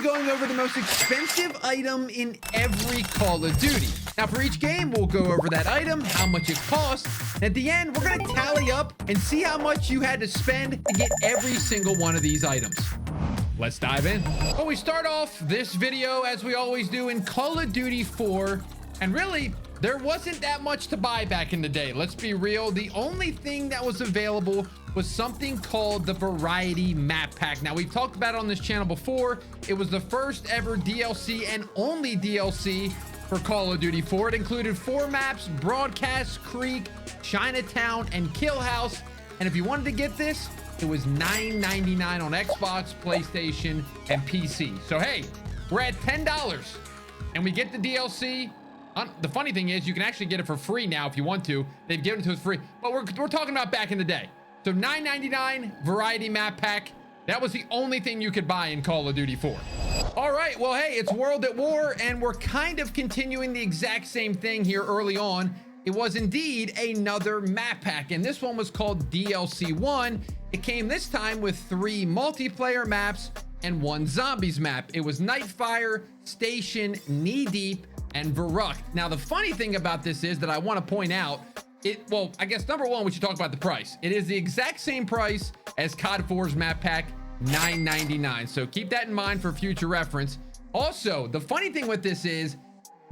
going over the most expensive item in every Call of Duty. Now, for each game, we'll go over that item, how much it costs. And at the end, we're going to tally up and see how much you had to spend to get every single one of these items. Let's dive in. Well, we start off this video, as we always do, in Call of Duty 4. And really, there wasn't that much to buy back in the day. Let's be real. The only thing that was available was something called the Variety Map Pack. Now, we've talked about it on this channel before. It was the first ever DLC and only DLC for Call of Duty 4. It included 4 maps: Broadcast, Creek, Chinatown, and Kill House. And if you wanted to get this, it was $9.99 on Xbox, PlayStation, and PC. So, hey, we're at $10 and we get the DLC. The funny thing is, you can actually get it for free now if you want to. They've given it to us free, but we're talking about back in the day. So $9.99 Variety Map Pack. That was the only thing you could buy in Call of Duty 4. All right, well, hey, it's World at War, and we're kind of continuing the exact same thing here early on. It was indeed another map pack, and this one was called DLC 1. It came this time with 3 multiplayer maps and 1 zombies map. It was Nightfire, Station, Knee Deep, and Varuk. Now, the funny thing about this is that I want to point out, well, I guess number one, we should talk about the price. It is the exact same price as COD 4's map pack, $9.99. So keep that in mind for future reference. Also, the funny thing with this is,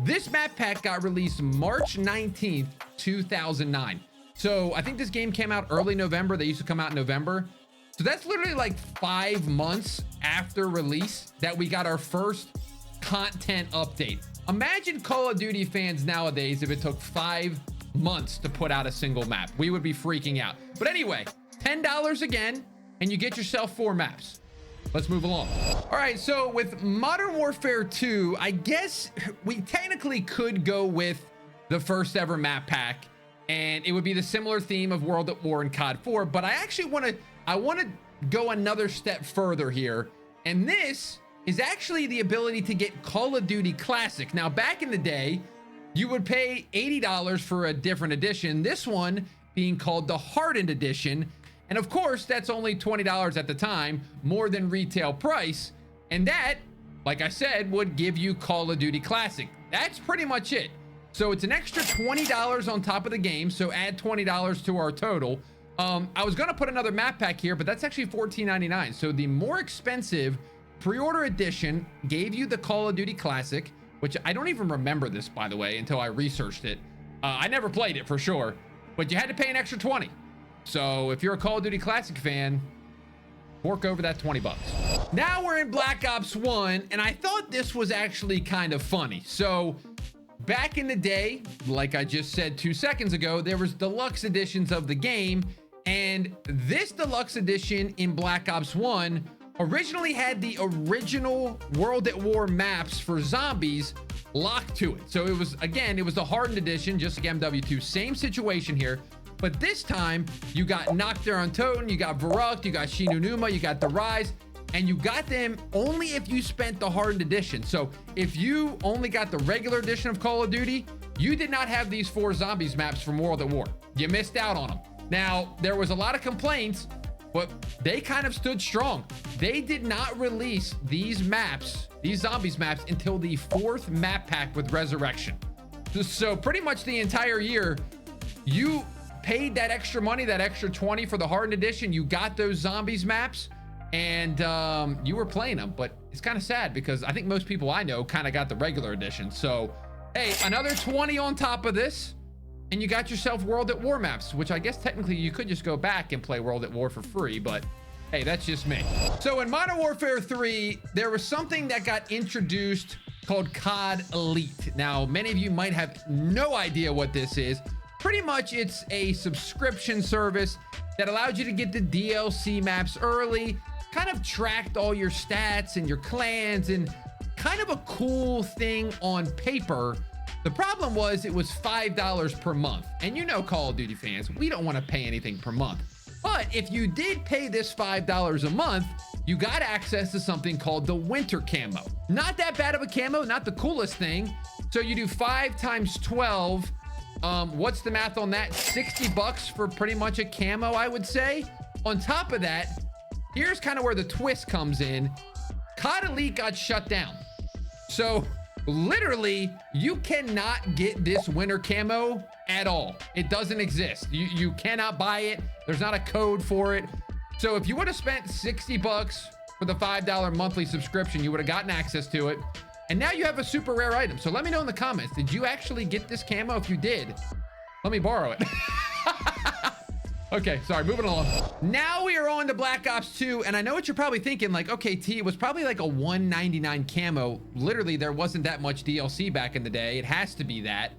this map pack got released March 19th, 2009. So I think this game came out early November. They used to come out in November. So that's literally like 5 months after release that we got our first content update. Imagine Call of Duty fans nowadays if it took 5 months to put out a single map. We would be freaking out. But anyway, $10 again, and you get yourself 4 maps. Let's move along. All right, so with Modern Warfare 2, I guess we technically could go with the first ever map pack, and it would be the similar theme of World at War and COD 4, but I actually want to go another step further here, and this is actually the ability to get Call of Duty Classic. Now, back in the day, you would pay $80 for a different edition, this one being called the Hardened Edition. And of course, that's only $20 at the time, more than retail price. And that, like I said, would give you Call of Duty Classic. That's pretty much it. So it's an extra $20 on top of the game. So add $20 to our total. I was going to put another map pack here, but that's actually $14.99. So the more expensive pre-order edition gave you the Call of Duty Classic, which I don't even remember this, by the way, until I researched it. I never played it for sure, but you had to pay an extra 20. So if you're a Call of Duty Classic fan, fork over that 20 bucks. Now we're in Black Ops 1, and I thought this was actually kind of funny. So back in the day, like I just said 2 seconds ago, there was deluxe editions of the game, and this deluxe edition in Black Ops 1 originally had the original World at War maps for zombies locked to it. So it was the Hardened Edition, just like MW2, same situation here. But this time, you got Nocturne on Toten, you got Varuk, you got Shinunuma, you got The Rise, and you got them only if you spent the Hardened Edition. So if you only got the regular edition of Call of Duty, you did not have these 4 zombies maps from World at War. You missed out on them. Now, there was a lot of complaints, but they kind of stood strong. They did not release these maps, these zombies maps, until the 4th map pack with Resurrection. So pretty much the entire year, you paid that extra money, that extra 20 for the Hardened Edition. You got those zombies maps, and you were playing them. But it's kind of sad because I think most people I know kind of got the regular edition. So, hey, another 20 on top of this, and you got yourself World at War maps, which I guess technically you could just go back and play World at War for free, but hey, that's just me. So in Modern Warfare 3, there was something that got introduced called COD Elite. Now, many of you might have no idea what this is. Pretty much it's a subscription service that allowed you to get the DLC maps early, kind of tracked all your stats and your clans, and kind of a cool thing on paper. The problem was it was $5 per month. And you know, Call of Duty fans, we don't want to pay anything per month. But if you did pay this $5 a month, you got access to something called the winter camo. Not that bad of a camo, not the coolest thing. So you do 5 times 12. What's the math on that? 60 bucks for pretty much a camo, I would say. On top of that, here's kind of where the twist comes in. COD Elite got shut down. So literally, you cannot get this winter camo at all. It doesn't exist. You cannot buy it. There's not a code for it. So if you would have spent 60 bucks for the $5 monthly subscription, you would have gotten access to it. And now you have a super rare item. So let me know in the comments, did you actually get this camo? If you did, let me borrow it. Okay, sorry, moving along. Now we are on to Black Ops 2, and I know what you're probably thinking, like, okay, T, it was probably like a $199 camo. Literally, there wasn't that much DLC back in the day. It has to be that.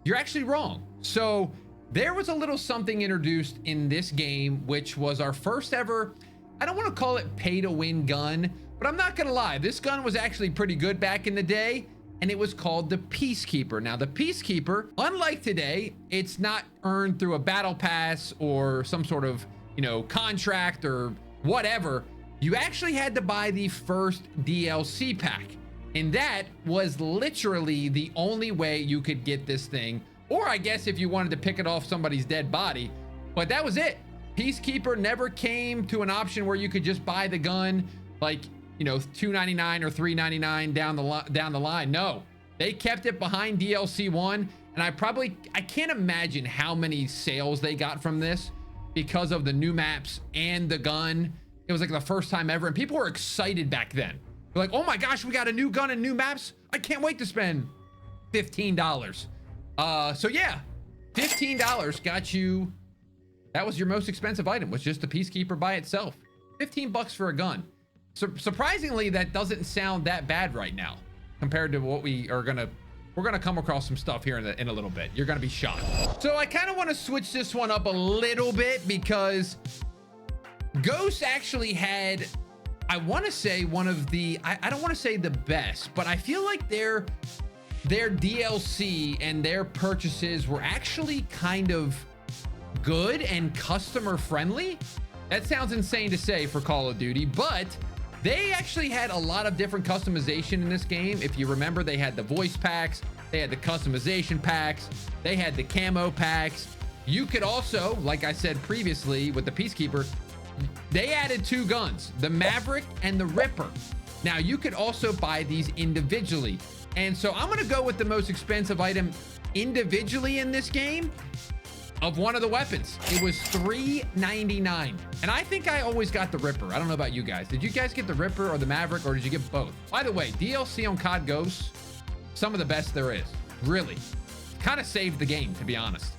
You're actually wrong. So there was a little something introduced in this game, which was our first ever, I don't want to call it pay to win gun, but I'm not gonna lie, this gun was actually pretty good back in the day, and it was called the Peacekeeper. Now, the Peacekeeper, unlike today, it's not earned through a battle pass or some sort of, you know, contract or whatever. You actually had to buy the first DLC pack, and that was literally the only way you could get this thing, or I guess if you wanted to pick it off somebody's dead body, but that was it. Peacekeeper never came to an option where you could just buy the gun, like, you know, $2.99 or $3.99 down the line. No, they kept it behind DLC 1, and I can't imagine how many sales they got from this because of the new maps and the gun. It was like the first time ever, and people were excited back then. They're like, oh my gosh, we got a new gun and new maps. I can't wait to spend $15. So yeah, $15 got you. That was your most expensive item, was just the Peacekeeper by itself. 15 bucks for a gun. Surprisingly, that doesn't sound that bad right now compared to what we're gonna come across some stuff here in a little bit. You're gonna be shocked. So I kind of want to switch this one up a little bit because Ghost actually had, I want to say one of the, I don't want to say the best, but I feel like their DLC and their purchases were actually kind of good and customer friendly. That sounds insane to say for Call of Duty, but they actually had a lot of different customization in this game. If you remember, they had the voice packs, they had the customization packs, they had the camo packs. You could also, like I said previously with the Peacekeeper, they added 2 guns, the Maverick and the Ripper. Now you could also buy these individually. And so I'm gonna go with the most expensive item individually in this game of one of the weapons. It was $3.99, and I think I always got the Ripper. I don't know about you guys. Did you guys get the Ripper or the Maverick, or did you get both? By the way, DLC on COD Ghosts, some of the best there is. Really, kind of saved the game, to be honest.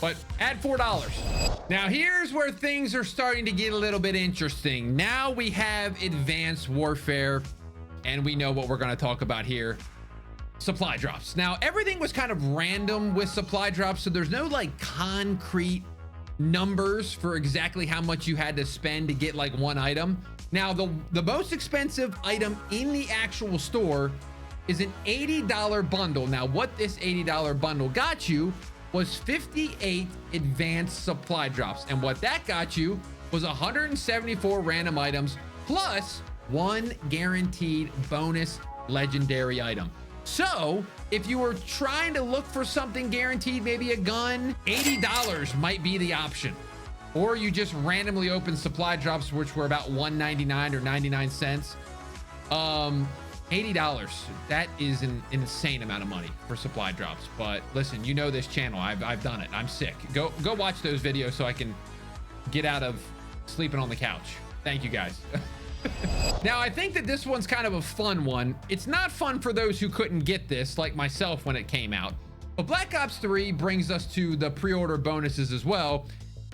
But add $4. Now here's where things are starting to get a little bit interesting. Now we have Advanced Warfare, and we know what we're going to talk about here. Supply drops. Now everything was kind of random with supply drops, so there's no like concrete numbers for exactly how much you had to spend to get like one item. Now the most expensive item in the actual store is an $80 bundle. Now what this $80 bundle got you was 58 advanced supply drops, and what that got you was 174 random items plus 1 guaranteed bonus legendary item. So if you were trying to look for something guaranteed, maybe a gun, $80 might be the option. Or you just randomly open supply drops, which were about $1.99 or 99 cents. $80, that is an insane amount of money for supply drops. But listen, you know this channel, I've done it. I'm sick. Go watch those videos so I can get out of sleeping on the couch. Thank you guys. Now, I think that this one's kind of a fun one. It's not fun for those who couldn't get this, like myself when it came out. But Black Ops 3 brings us to the pre-order bonuses as well.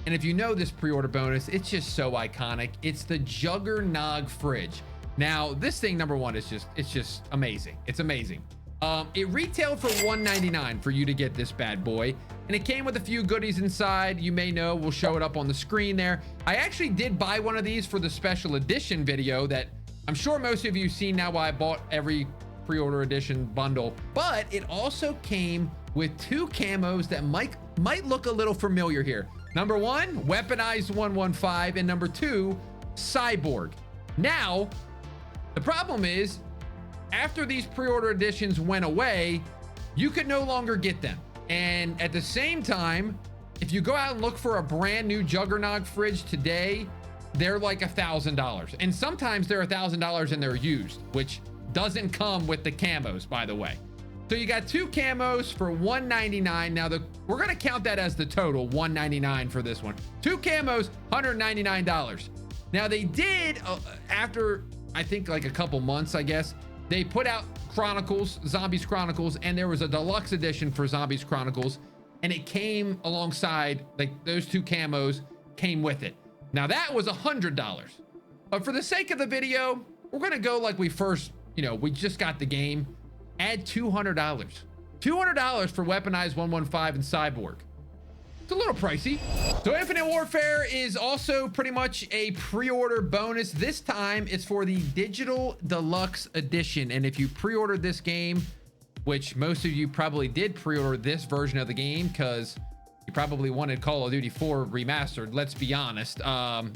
And if you know this pre-order bonus, it's just so iconic. It's the Juggernog fridge. Now, this thing, number one, is just amazing. It's amazing. It retailed for $1.99 for you to get this bad boy, and it came with a few goodies inside. You may know, we'll show it up on the screen there. I actually did buy one of these for the special edition video that I'm sure most of you seen now why I bought every pre-order edition bundle, but it also came with 2 camos that might look a little familiar here. Number 1, weaponized 115, and number 2, cyborg. Now, the problem is, after these pre-order editions went away, you could no longer get them. And at the same time, if you go out and look for a brand new Juggernog fridge today, they're like $1,000. And sometimes they're $1,000 and they're used, which doesn't come with the camos, by the way. So you got 2 camos for $199. Now we're gonna count that as the total, $199 for this one. 2 camos, $199. Now they did, after I think like a couple months, I guess, they put out Chronicles, Zombies Chronicles, and there was a deluxe edition for Zombies Chronicles, and it came alongside, like those 2 camos came with it. Now that was $100. But for the sake of the video, we're gonna go like we first, we just got the game. Add $200. $200 for Weaponized 115 and Cyborg. It's a little pricey. So Infinite Warfare is also pretty much a pre-order bonus. This time it's for the Digital Deluxe Edition. And if you pre-ordered this game, which most of you probably did pre-order this version of the game because you probably wanted Call of Duty 4 remastered, let's be honest.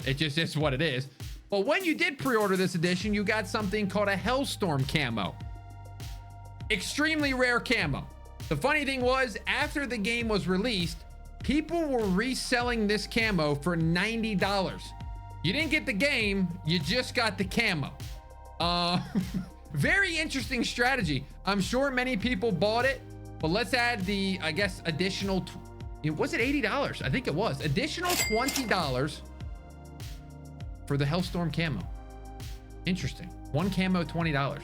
It just is what it is. But when you did pre-order this edition, you got something called a Hellstorm camo. Extremely rare camo. The funny thing was, after the game was released, people were reselling this camo for $90. You didn't get the game, you just got the camo. Very interesting strategy. I'm sure many people bought it, but let's add the, I guess, additional, was it $80? I think it was. Additional $20 for the Hellstorm camo. Interesting. 1 camo, $20.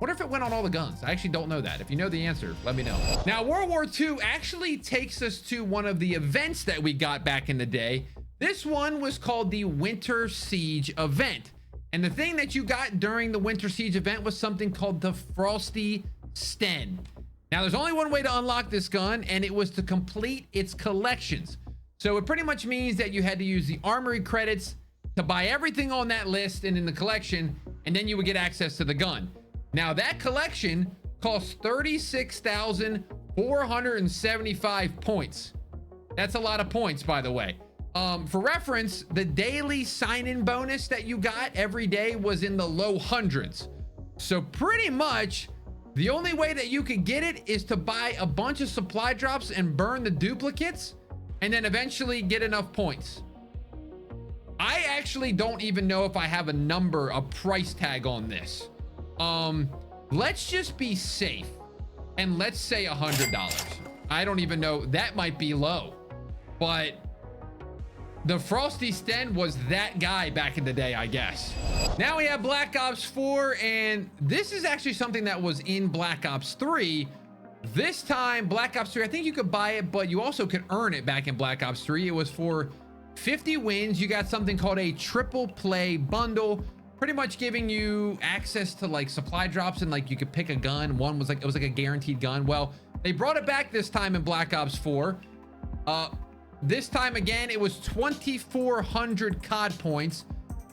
Wonder if it went on all the guns. I actually don't know that. If you know the answer, let me know. Now, World War II actually takes us to one of the events that we got back in the day. This one was called the Winter Siege event. And the thing that you got during the Winter Siege event was something called the Frosty Sten. Now, there's only one way to unlock this gun, and it was to complete its collections. So it pretty much means that you had to use the armory credits to buy everything on that list and in the collection, and then you would get access to the gun. Now that collection costs 36,475 points. That's a lot of points, by the way. For reference, the daily sign-in bonus that you got every day was in the low hundreds. So pretty much the only way that you could get it is to buy a bunch of supply drops and burn the duplicates and then eventually get enough points. I actually don't even know if I have a number, a price tag on this. Let's just be safe and let's say $100. I don't even know, that might be low, but the Frosty Sten was that guy back in the day, I guess. Now we have Black Ops 4, and this is actually something that was in Black Ops 3. This time, Black Ops 3, I think you could buy it, but you also could earn it back in Black Ops 3. It was for 50 wins. You got something called a triple play bundle, pretty much giving you access to like supply drops, and like you could pick a gun. One was like, it was like a guaranteed gun. Well, they brought it back this time in Black Ops 4. This time again, it was 2,400 COD points.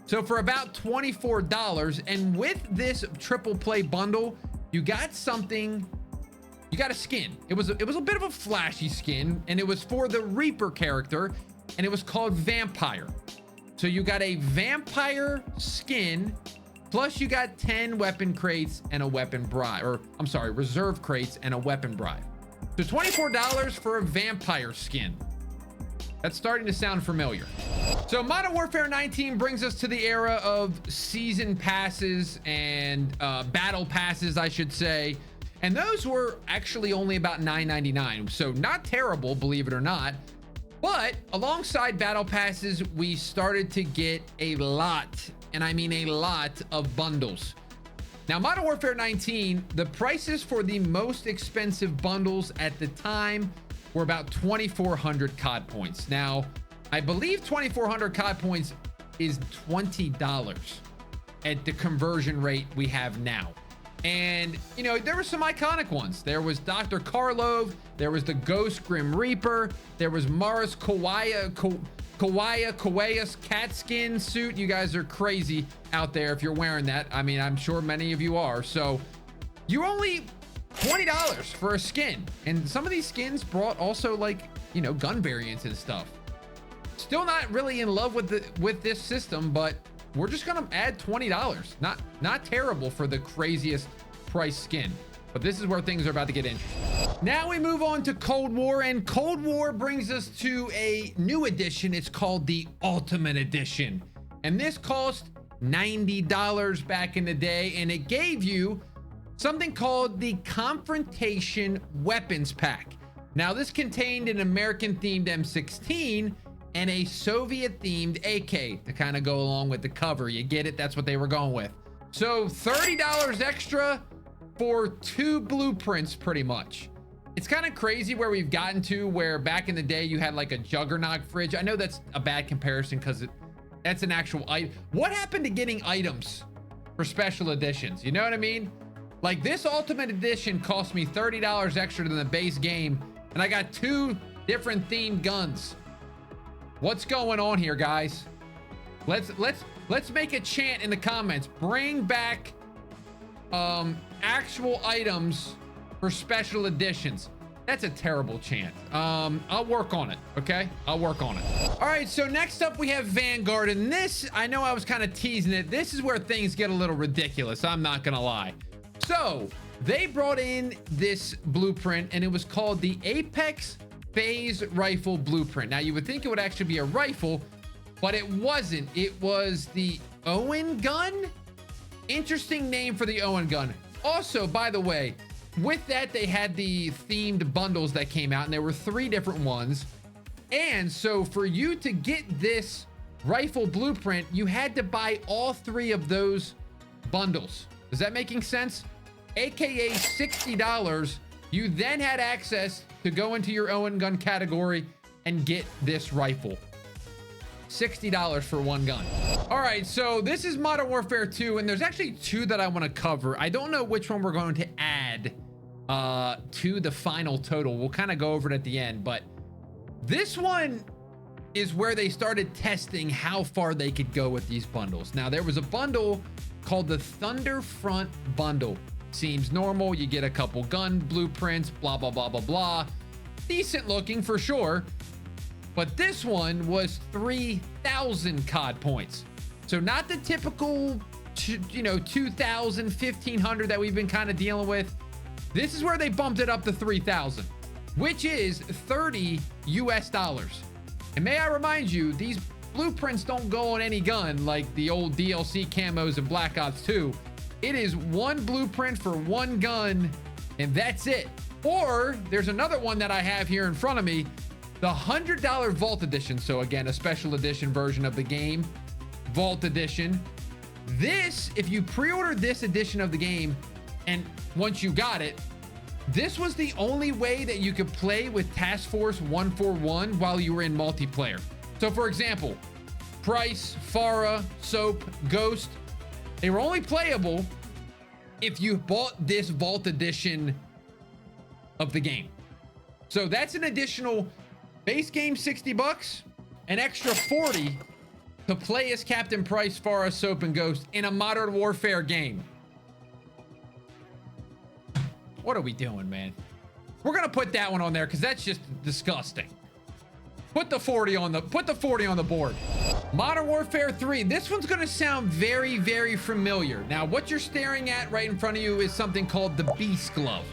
So for about $24, and with this triple play bundle, you got something, you got a skin. It was a bit of a flashy skin, and it was for the Reaper character, and it was called Vampire. So you got a vampire skin, plus you got 10 weapon crates and a weapon bribe, or I'm sorry, reserve crates and a weapon bribe. So $24 for a vampire skin. That's starting to sound familiar. So Modern Warfare 19 brings us to the era of season passes and battle passes, I should say. And those were actually only about $9.99. So not terrible, believe it or not. But alongside battle passes, we started to get a lot, and I mean a lot, of bundles. Now, Modern Warfare 19, the prices for the most expensive bundles at the time were about 2,400 COD points. Now, I believe 2,400 COD points is $20 at the conversion rate we have now. And, you know, there were some iconic ones. There was Dr. Karlov. There was the Ghost Grim Reaper. There was Maris Kawaya's cat skin suit. You guys are crazy out there if you're wearing that. I mean, I'm sure many of you are. So you're only $20 for a skin. And some of these skins brought also, like, you know, gun variants and stuff. Still not really in love with this system, but we're just gonna add $20. Not terrible for the craziest price skin, but this is where things are about to get interesting. Now we move on to Cold War, and Cold War brings us to a new edition. It's called the Ultimate Edition. And this cost $90 back in the day, and it gave you something called the Confrontation Weapons Pack. Now, this contained an American-themed M16 and a Soviet-themed AK to kind of go along with the cover. You get it? That's what they were going with. So $30 extra for 2 blueprints, pretty much. It's kind of crazy where we've gotten to, where back in the day you had like a Juggernaut fridge. I know that's a bad comparison because that's an actual item. What happened to getting items for special editions? You know what I mean? Like, this Ultimate Edition cost me $30 extra than the base game, and I got 2 different themed guns. What's going on here, guys? Let's make a chant in the comments. Bring back actual items for special editions. That's a terrible chant. I'll work on it, okay? I'll work on it. All right, so next up we have Vanguard, and this, I know I was kind of teasing it. This is where things get a little ridiculous, I'm not gonna lie. So they brought in this blueprint, and it was called the Apex Phase Rifle Blueprint. Now, you would think it would actually be a rifle, but it wasn't. It was the Owen gun. Interesting name for the Owen gun. Also, by the way, with that, they had the themed bundles that came out, and there were 3 different ones. And so for you to get this rifle blueprint, you had to buy all 3 of those bundles. Is that making sense? AKA $60. You then had access to go into your Owen gun category and get this rifle. $60 for 1 gun. All right, so this is Modern Warfare 2, and there's actually 2 that I want to cover. I don't know which one we're going to add to the final total. We'll kind of go over it at the end, but this one is where they started testing how far they could go with these bundles. Now, there was a bundle called the Thunderfront Bundle. Seems normal. You get a couple gun blueprints, blah, blah, blah, blah, blah. Decent looking for sure. But this one was 3,000 COD points. So not the typical, 2,000, 1,500 that we've been kind of dealing with. This is where they bumped it up to 3,000, which is 30 US dollars. And may I remind you, these blueprints don't go on any gun like the old DLC camos in Black Ops 2. It is 1 blueprint for 1 gun, and that's it. Or there's another one that I have here in front of me, the $100 Vault Edition. So again, a special edition version of the game, Vault Edition. This, if you pre-ordered this edition of the game, and once you got it, this was the only way that you could play with Task Force 141 while you were in multiplayer. So for example, Price, Farah, Soap, Ghost, they were only playable if you bought this Vault Edition of the game. So that's an additional base game $60, an extra 40 to play as Captain Price, Farah, Soap, and Ghost in a Modern Warfare game. What are we doing, man? We're gonna put that one on there because that's just disgusting. Put the 40 on the board. Modern Warfare 3. This one's gonna sound very, very familiar. Now, what you're staring at right in front of you is something called the Beast Glove.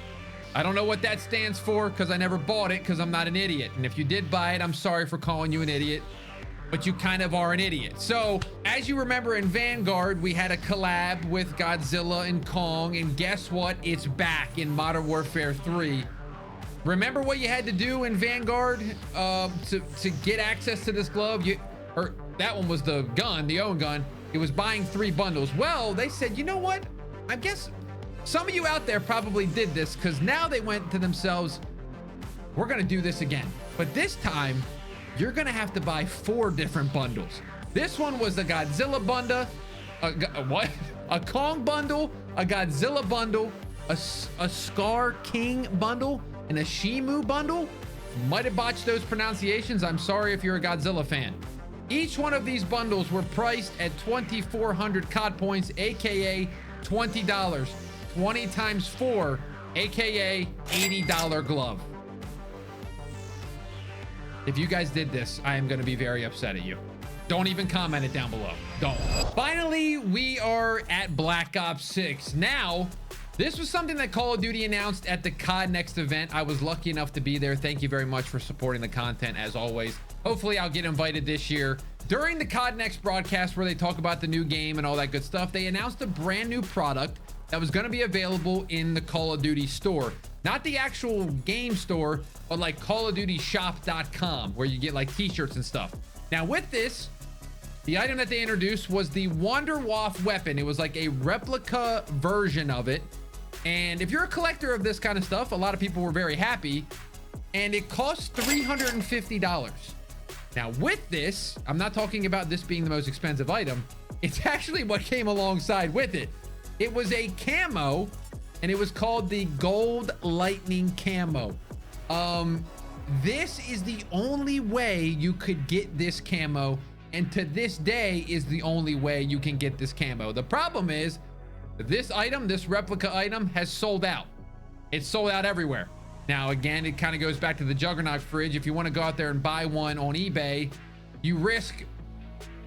I don't know what that stands for because I never bought it because I'm not an idiot. And if you did buy it, I'm sorry for calling you an idiot, but you kind of are an idiot. So, as you remember in Vanguard, we had a collab with Godzilla and Kong, and guess what? It's back in Modern Warfare 3. Remember what you had to do in Vanguard to get access to this glove? That one was the gun, the Owen gun. It was buying 3 bundles. Well, they said, you know what? I guess some of you out there probably did this because now they went to themselves, we're going to do this again. But this time, you're going to have to buy 4 different bundles. This one was the Godzilla bundle, a Kong bundle, a Godzilla bundle, a Scar King bundle, and a Shimu bundle. Might have botched those pronunciations. I'm sorry if you're a Godzilla fan. Each one of these bundles were priced at 2,400 COD points, aka $20. 20 times 4, aka $80 glove. If you guys did this, I am going to be very upset at you. Don't even comment it down below. Don't. Finally, we are at Black Ops 6. Now, this was something that Call of Duty announced at the COD Next event. I was lucky enough to be there. Thank you very much for supporting the content as always. Hopefully I'll get invited this year. During the COD Next broadcast where they talk about the new game and all that good stuff, they announced a brand new product that was going to be available in the Call of Duty store. Not the actual game store, but like callofdutyshop.com, where you get like t-shirts and stuff. Now with this, the item that they introduced was the Wanderwaff weapon. It was like a replica version of it. And if you're a collector of this kind of stuff, a lot of people were very happy. And it costs $350. Now with this, I'm not talking about this being the most expensive item. It's actually what came alongside with it. It was a camo, and it was called the Gold Lightning Camo. This is the only way you could get this camo, and to this day is the only way you can get this camo. The problem is this item, this replica item, has sold out. It's sold out everywhere. Now, again, it kind of goes back to the Juggernaut fridge. If you want to go out there and buy one on eBay, you risk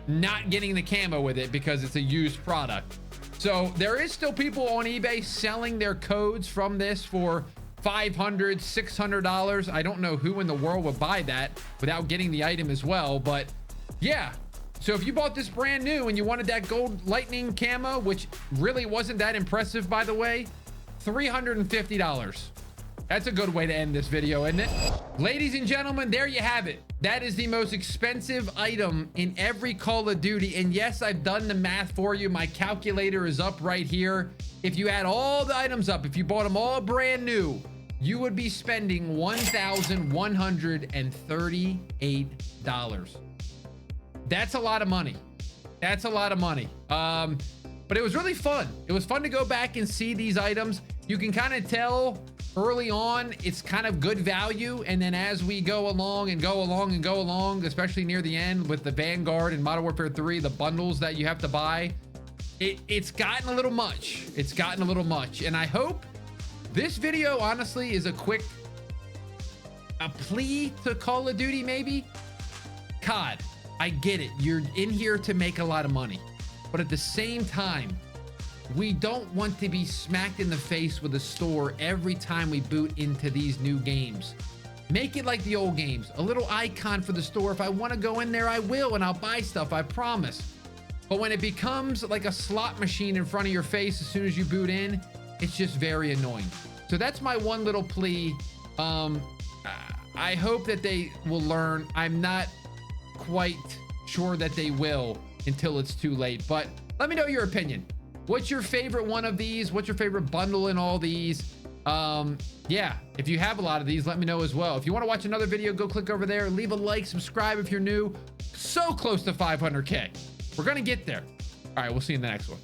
not getting the camo with it because it's a used product. So there is still people on eBay selling their codes from this for $500, $600. I don't know who in the world would buy that without getting the item as well, but yeah. So if you bought this brand new and you wanted that Gold Lightning camo, which really wasn't that impressive, by the way, $350. That's a good way to end this video, isn't it? Ladies and gentlemen, there you have it. That is the most expensive item in every Call of Duty. And yes, I've done the math for you. My calculator is up right here. If you add all the items up, if you bought them all brand new, you would be spending $1,138. That's a lot of money. That's a lot of money. But it was really fun. It was fun to go back and see these items. You can kind of tell early on it's kind of good value, and then as we go along and go along and go along, especially near the end with the Vanguard and Modern Warfare 3, the bundles that you have to buy, it's gotten a little much. It's gotten a little much. And I hope this video honestly is a plea to Call of Duty. Maybe COD, I get it, you're in here to make a lot of money, but at the same time, we don't want to be smacked in the face with a store every time we boot into these new games. Make it like the old games, a little icon for the store. If I want to go in there, I will, and I'll buy stuff, I promise. But when it becomes like a slot machine in front of your face as soon as you boot in, it's just very annoying. So that's my one little plea. I hope that they will learn. I'm not quite sure that they will until it's too late, but let me know your opinion. What's your favorite one of these? What's your favorite bundle in all these? Yeah, if you have a lot of these, let me know as well. If you want to watch another video, go click over there, leave a like, subscribe if you're new. So close to 500K. We're gonna get there. All right, we'll see you in the next one.